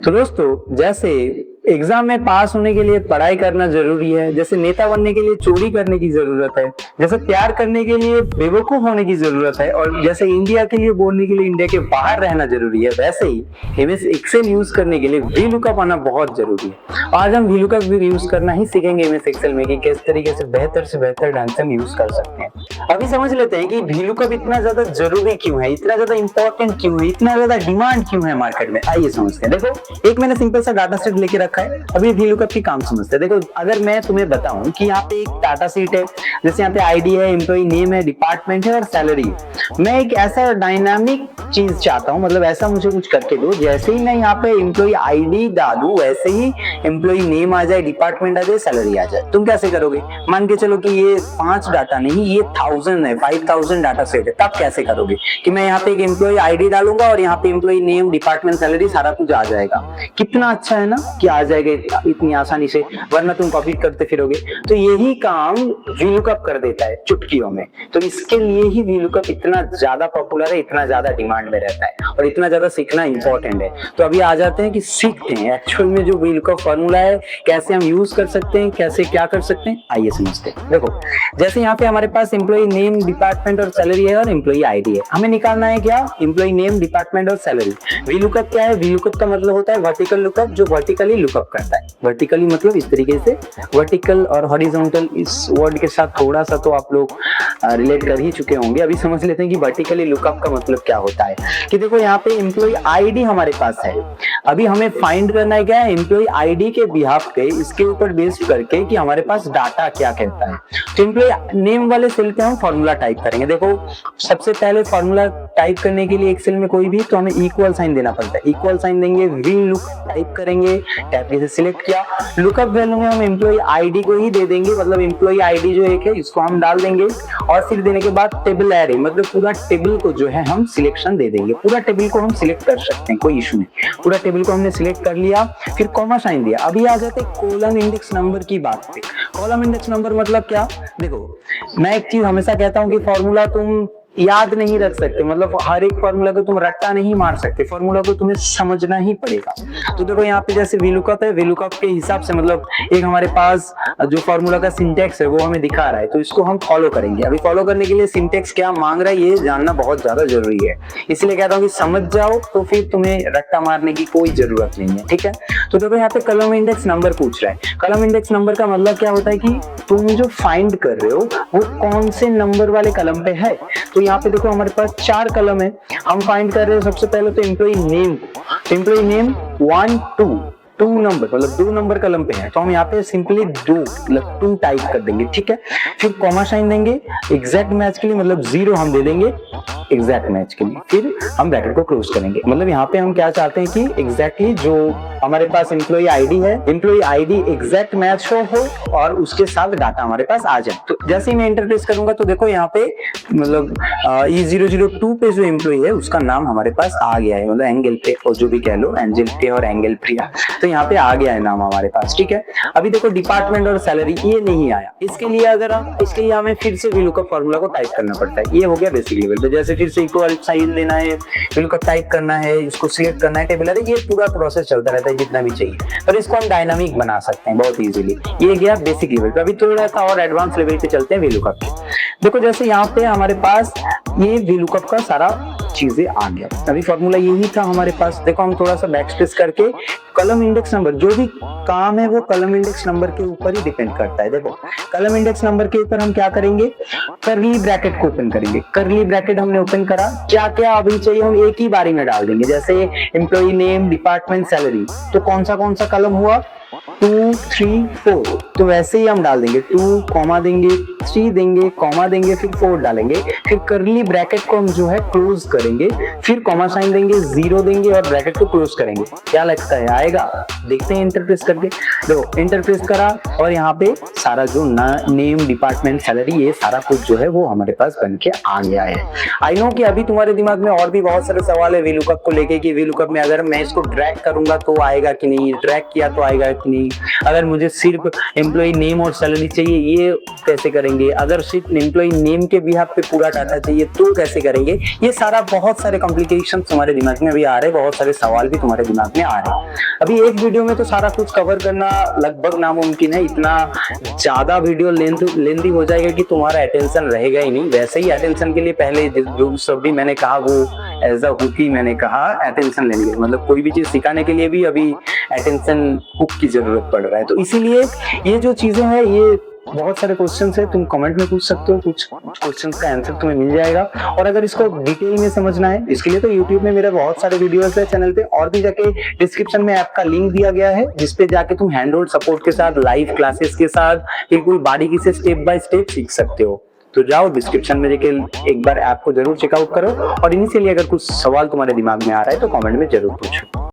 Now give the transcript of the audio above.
तो दोस्तों, जैसे एग्जाम में पास होने के लिए पढ़ाई करना जरूरी है, जैसे नेता बनने के लिए चोरी करने की जरूरत है, जैसे प्यार करने के लिए बेवकूफ होने की जरूरत है, और जैसे इंडिया के लिए बोलने के लिए इंडिया के बाहर रहना जरूरी है, वैसे ही एमएस एक्सेल यूज करने के लिए वीलुकअप आना बहुत जरूरी है। आज हम वीलुकअप भी यूज करना ही सीखेंगे एमएस एक्सेल में कि किस तरीके से बेहतर ढंग से हम यूज कर सकते हैं। अभी समझ लेते हैं कि वीलुकअप इतना ज्यादा जरूरी क्यों है, इतना ज्यादा इंपॉर्टेंट क्यों है, इतना ज्यादा डिमांड क्यों है मार्केट में। आइए समझते हैं। देखो, एक मैंने सिंपल सा डाटा सेट लेके रखा है, अभी वीलुकअप की काम समझते हैं। देखो, अगर मैं तुम्हें बताऊं कि यहाँ पे एक डाटा शीट है, जैसे यहाँ पे आईडी है, एम्प्लॉय नेम है, डिपार्टमेंट है और सैलरी है। मैं एक ऐसा डायनामिक चीज चाहता हूं, मतलब ऐसा मुझे कुछ करके दो, जैसे ही मैं यहाँ पे एम्प्लॉय आईडी डालूं वैसे ही एम्प्लॉय नेम आ जाए, डिपार्टमेंट आ जाए, सैलरी आ जाए। तुम कैसे करोगे? मान के चलो कि ये 5 डाटा नहीं, ये 1000 है, 5000 डाटा सेट है। तब कैसे करोगे कि मैं यहाँ पे एक एम्प्लॉय आईडी डालूंगा और यहाँ पे एम्प्लॉय नेम, डिपार्टमेंट, सैलरी सारा कुछ आ जाएगा। कितना अच्छा है ना कि आ जाएगा इतनी आसानी से, वरना तुम कॉपी करते फिरोगे। तो यही काम वीलुकअप कर देता है चुटकियों में। तो इसके लिए ही वीलुकअप इतना ज्यादा पॉपुलर है, इतना ज्यादा डिमांड में रहता है और इतना ज्यादा सीखना इंपॉर्टेंट है। तो अभी आ जाते हैं कि सीखते हैं एक्चुअल में जो वीलुकअप फॉर्मूला है कैसे हम यूज कर सकते हैं, कैसे क्या कर सकते हैं, आइए समझते हैं। देखो, जैसे यहाँ पे हमारे पास एम्प्लॉय नेम, डिपार्टमेंट और सैलरी है और एम्प्लॉय आईडी है। हमें निकालना है क्या? एम्प्लॉय नेम, डिपार्टमेंट और सैलरी। वीलुकअप क्या है? वीलुकअप का मतलब होता है वर्टिकल लुकअप, जो वर्टिकली लुकअप करता है। वर्टिकली मतलब इस तरीके से, वर्टिकल और हॉरिजॉन्टल इस वर्ड के साथ थोड़ा सा तो आप लोग रिलेट कर ही चुके होंगे। अभी समझ लेते हैं कि वर्टिकली लुकअप का मतलब क्या होता है। कि देखो, यहाँ पे एम्प्लॉय आईडी हमारे पास है, अभी हमें फाइंड करना है क्या है? एम्प्लॉय आईडी के बिहाफ पे, इसके ऊपर बेस्ड करके कि हमारे पास डाटा क्या कहता है। तो एम्प्लॉय नेम वाले सेल पे हम फॉर्मूला टाइप करेंगे। देखो, सबसे पहले फॉर्मूला टाइप करने के लिए एक्सेल में कोई भी, तो हमें इक्वल साइन देना पड़ता है। इक्वल साइन देंगे, वीलुक टाइप करेंगे, टैब से सिलेक्ट किया। लुकअप वैल्यू में हम एम्प्लॉय आईडी को ही दे देंगे, मतलब एम्प्लॉय आईडी जो एक है इसको हम डाल देंगे और फिर देने के बाद टेबल एरे, मतलब पूरा टेबल को जो है हम सिलेक्शन दे देंगे। पूरा टेबल को हम सिलेक्ट कर सकते हैं, कोई इशू नहीं। पूरा टेबल को हमने सिलेक्ट कर लिया, फिर कॉमा साइन दिया। अभी आ जाते हैं कॉलम इंडेक्स नंबर की बात पे। कॉलम इंडेक्स नंबर मतलब क्या? देखो, मैं एक चीज हमेशा कहता हूँ कि फॉर्मूला तुम याद नहीं रख सकते, मतलब हर एक फॉर्मूला को तुम रट्टा नहीं मार सकते, फॉर्मूला को तुम्हें समझना ही पड़ेगा। तो देखो, यहाँ पे जैसे वीलुकअप है, वीलुकअप के हिसाब से मतलब एक हमारे पास जो फॉर्मूला का सिंटेक्स है वो हमें दिखा रहा है, तो इसको हम फॉलो करेंगे। अभी फॉलो करने के लिए सिंटेक्स क्या मांग रहा है ये जानना बहुत ज्यादा जरूरी है, इसलिए कहता हूँ कि समझ जाओ, तो फिर तुम्हें रट्टा मारने की कोई जरूरत नहीं है। ठीक है, तो देखो यहाँ पे कॉलम इंडेक्स नंबर पूछ रहा है। कॉलम इंडेक्स नंबर का मतलब क्या होता है कि तुम जो फाइंड कर रहे हो वो कौन से नंबर वाले कॉलम पे है। तो यहाँ पे देखो, हमारे पास 4 कॉलम है, हम फाइंड कर रहे हैं सबसे पहले तो एम्प्लॉय नेम। तो एम्प्लॉय नेम 1 2 नंबर, मतलब 2 नंबर कॉलम पे है, तो हम यहाँ पे सिंपली 2 मतलब 2 टाइप कर देंगे। ठीक है, फिर कॉमा साइन देंगे एग्जैक्ट मैच के लिए, मतलब 0 हम दे देंगे एग्जैक्ट मैच के लिए, फिर हम ब्रैकेट को क्लोज करेंगे। मतलब यहाँ पे हम क्या चाहते हैं कि एग्जैक्टली जो हमारे पास एम्प्लॉय आईडी है, एम्प्लॉय आईडी एग्जैक्ट मैच हो और उसके साथ डाटा हमारे पास आ जाए। तो जैसे ही मैं एंटर प्रेस करूंगा तो देखो यहाँ पे मतलब E002 पे जो एम्प्लॉय है उसका नाम हमारे पास आ गया है, मतलब एंगल पे और जो भी कह लो, एंजल पे और एंगल प्रिया, तो यहाँ पे आ गया है नाम हमारे पास। ठीक है, अभी देखो डिपार्टमेंट और सैलरी ये नहीं आया, इसके लिए अगर हम इसके लिए हमें फिर से वीलुकअप फॉर्मूला को टाइप करना पड़ता है। ये हो गया बेसिक लेवल पे, जैसे फिर से इक्वल साइन लेना है, वीलुकअप टाइप करना है, इसको सिलेक्ट करना है, टेबल है, ये पूरा प्रोसेस चलता रहता है जितना भी चाहिए, पर इसको हम डायनामिक बना सकते हैं बहुत इजीली। ये गया बेसिक लेवल पे। अभी थोड़ा सा और एडवांस लेवल पे चलते हैं वीलुकअप पे। देखो, जैसे यहाँ पे हमारे पास ये वीलुकअप का सारा चीजें आ गया। अभी फॉर्मूला यही था हमारे पास। देखो, हम थोड़ा सा बैकस्पेस करके कॉलम इंडेक्स नंबर, जो भी काम है वो कॉलम इंडेक्स नंबर के ऊपर ही डिपेंड करता है। देखो, कॉलम इंडेक्स नंबर के ऊपर हम क्या करेंगे? करली ब्रैकेट को ओपन करेंगे। करली ब्रैकेट हमने ओपन करा, क्या क्या अभी चाहिए हम एक ही बारी में डाल देंगे। जैसे एम्प्लॉय नेम, डिपार्टमेंट, सैलरी, तो कौन सा कॉलम हुआ? 2 3 4, तो वैसे ही हम डाल देंगे 2 कॉमा देंगे, 3 देंगे, कॉमा देंगे, फिर 4 डालेंगे, फिर करली ब्रैकेट को हम जो है क्लोज करेंगे, फिर कॉमा साइन देंगे, 0 देंगे और ब्रैकेट को क्लोज करेंगे। क्या लगता है आएगा? देखते हैं इंटर प्रेस करके। देखो, इंटर प्रेस करा और यहाँ पे सारा जो नेम, डिपार्टमेंट, सैलरी, ये सारा कुछ जो है वो हमारे पास बन के आ गया है। आई नो कि अभी तुम्हारे दिमाग में और भी बहुत सारे सवाल है वीलुकअप को लेके कि वीलुकअप में अगर मैं इसको ड्रैग करूंगा तो आएगा कि नहीं, ड्रैग किया तो आएगा कि नहीं, अगर मुझे सिर्फ एम्प्लॉय नेम और सैलरी चाहिए ये कैसे करेंगे, अगर सिर्फ एम्प्लॉय नेम के बिहाफ पे पूरा डाटा चाहिए तो कैसे करेंगे। ये सारा बहुत सारे कॉम्प्लिकेशन तुम्हारे दिमाग में अभी आ रहे हैं, बहुत सारे सवाल भी तुम्हारे दिमाग में आ रहे हैं। अभी एक वीडियो में तो सारा कुछ कवर करना लगभग नामुमकिन है, इतना ज्यादा वीडियो लेंथी हो जाएगा कि तुम्हारा अटेंशन रहेगा ही नहीं। वैसे ही अटेंशन के लिए पहले जो सब भी मैंने कहा वो एज अ हुक ही मैंने कहा, अटेंशन लेने के लिए, मतलब कोई भी चीज सिखाने के लिए भी अभी अटेंशन हुक की जरूरत पड़ रहा है। तो इसीलिए ये जो चीजें हैं, ये बहुत सारे क्वेश्चंस है, तुम कमेंट में पूछ सकते हो, कुछ क्वेश्चंस का आंसर तुम्हें मिल जाएगा। और अगर इसको डिटेल में समझना है इसके लिए तो YouTube में मेरे बहुत सारे वीडियोस है चैनल पे, और भी जाके डिस्क्रिप्शन में ऐप का लिंक दिया गया है जिसपे जाके तुम हैंड होल्ड सपोर्ट के साथ, लाइव क्लासेस के साथ बिल्कुल बारीकी से स्टेप बाय स्टेप सीख सकते हो। तो जाओ डिस्क्रिप्शन में जाके एक बार ऐप को जरूर चेकआउट करो, और इनिशियली अगर कुछ सवाल तुम्हारे दिमाग में आ रहा है तो कमेंट में जरूर पूछो।